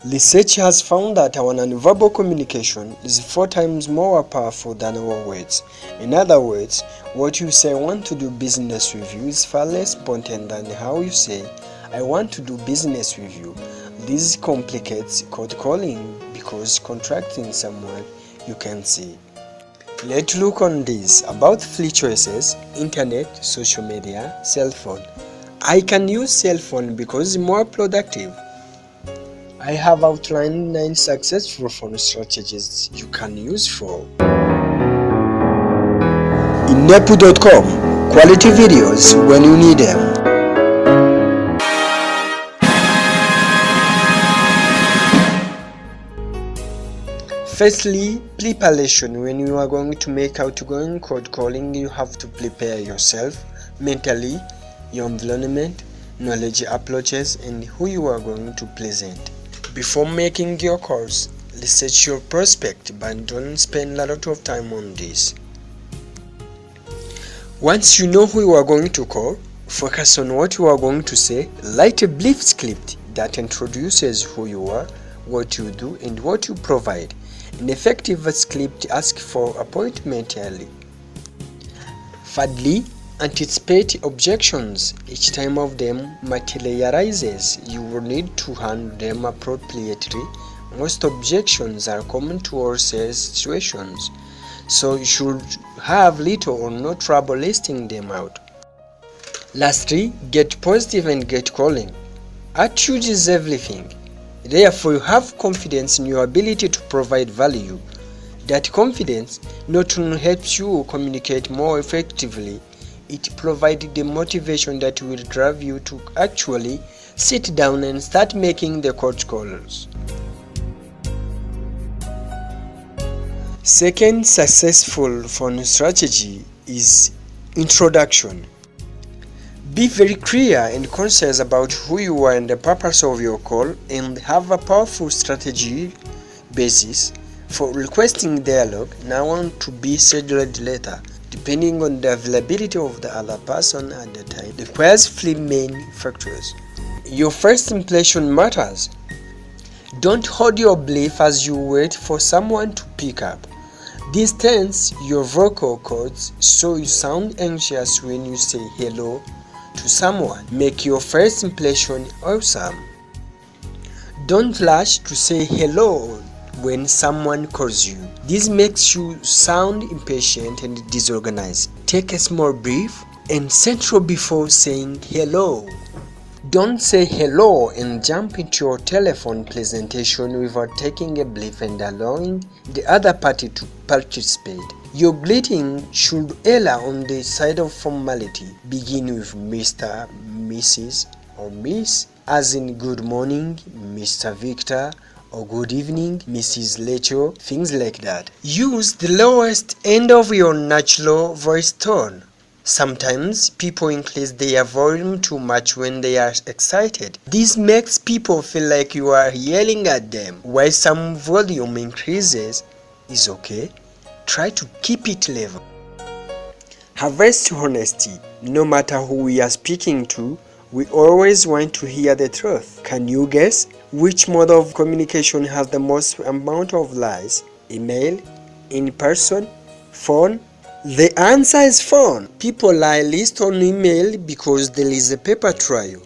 Research has found that our nonverbal communication is 4 times more powerful than our words. In other words, what you say "I want to do business with you" is far less important than how you say "I want to do business with you." This complicates cold calling because contracting someone you can see. Let's look on this about 3 choices: internet, social media, cell phone. I can use cell phone because it's more productive. I have outlined 9 successful phone strategies you can use for Inepu.com. Quality videos when you need them. Firstly, preparation. When you are going to make outgoing cold calling, you have to prepare yourself mentally, your environment, knowledge approaches, and who you are going to present. Before making your calls, research your prospect, but don't spend a lot of time on this. Once you know who you are going to call, focus on what you are going to say. Write a brief script that introduces who you are, what you do, and what you provide. An effective script asks for appointment early. Thirdly, anticipate objections. Each time of them materializes, you will need to handle them appropriately. Most objections are common to all sales situations, so you should have little or no trouble listing them out. Lastly, get positive and get calling. Attitude is everything. Therefore, you have confidence in your ability to provide value. That confidence not only helps you communicate more effectively, it provides the motivation that will drive you to actually sit down and start making the cold calls. Second successful phone strategy is introduction. Be very clear and concise about who you are and the purpose of your call, and have a powerful strategy basis for requesting dialogue now and to be scheduled later, depending on the availability of the other person at the time. Requires 3 main factors. Your first impression matters. Don't hold your breath as you wait for someone to pick up. Distance your vocal cords so you sound anxious when you say hello to someone. Make your first impression awesome. Don't rush to say hello when someone calls you. This makes you sound impatient and disorganized. Take a small breath and center before saying hello. Don't say hello and jump into your telephone presentation without taking a breath and allowing the other party to participate. Your greeting should err on the side of formality. Begin with Mr., Mrs., or Miss, as in good morning, Mr. Victor, or good evening, Mrs. Rachel, things like that. Use the lowest end of your natural voice tone. Sometimes people increase their volume too much when they are excited. This makes people feel like you are yelling at them. While some volume increases is okay, try to keep it level. Harvest honesty. No matter who we are speaking to, we always want to hear the truth. Can you guess which mode of communication has the most amount of lies? Email, in person, phone? The answer is phone. People lie least on email because there is a paper trail.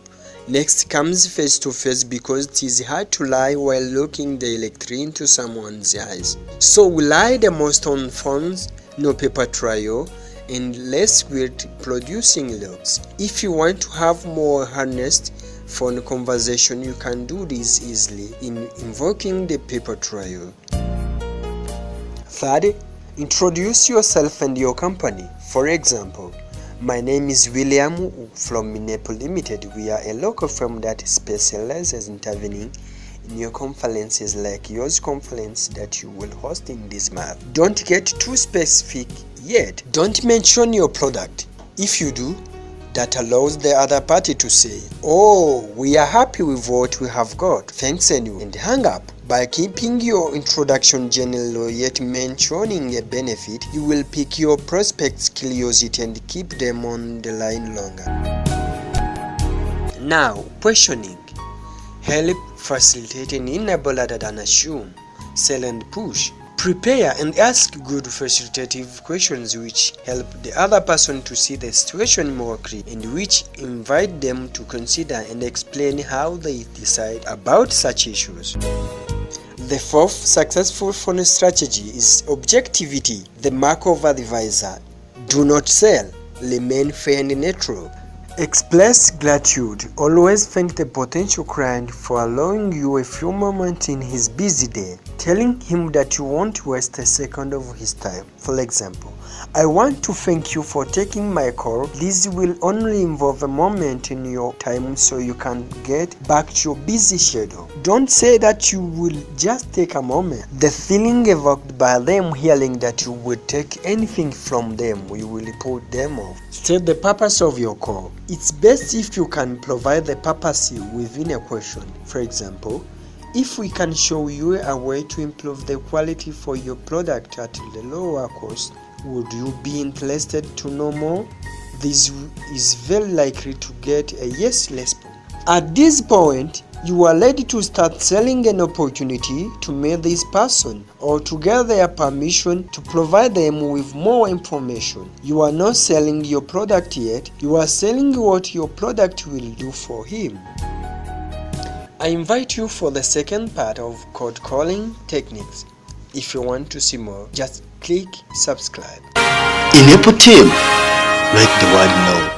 Next comes face-to-face because it is hard to lie while looking directly into someone's eyes. So we lie the most on phones, no paper trail, and less with producing looks. If you want to have more honest phone conversation, you can do this easily in invoking the paper trail. Third, introduce yourself and your company. For example, my name is William from Inepu Limited. We are a local firm that specializes in intervening in your conferences like yours conference that you will host in this month. Don't get too specific yet. Don't mention your product. If you do, that allows the other party to say, "Oh, we are happy with what we have got. Thanks anyway," and hang up. By keeping your introduction general yet mentioning a benefit, you will pique your prospects' curiosity and keep them on the line longer. Now, questioning. Help Facilitate and enable rather than assume. Sell and push. Prepare and ask good facilitative questions which help the other person to see the situation more clearly and which invite them to consider and explain how they decide about such issues. The fourth successful phone strategy is objectivity, the mark of advisor. Do not sell. Remain fair and neutral. Express gratitude. Always thank the potential client for allowing you a few moments in his busy day, telling him that you won't waste a second of his time. For example, I want to thank you for taking my call. This will only involve a moment in your time so you can get back to your busy schedule. Don't say that you will just take a moment. The feeling evoked by them hearing that you will take anything from them will put them off. State the purpose of your call. It's best if you can provide the purpose within a question. For example, if we can show you a way to improve the quality for your product at the lower cost, would you be interested to know more? This is very likely to get a yes response. At this point, you are ready to start selling an opportunity to meet this person or to get their permission to provide them with more information. You are not selling your product yet, you are selling what your product will do for him. I invite you for the second part of cold calling techniques. If you want to see more, just click subscribe. Inepu Team, let the world know.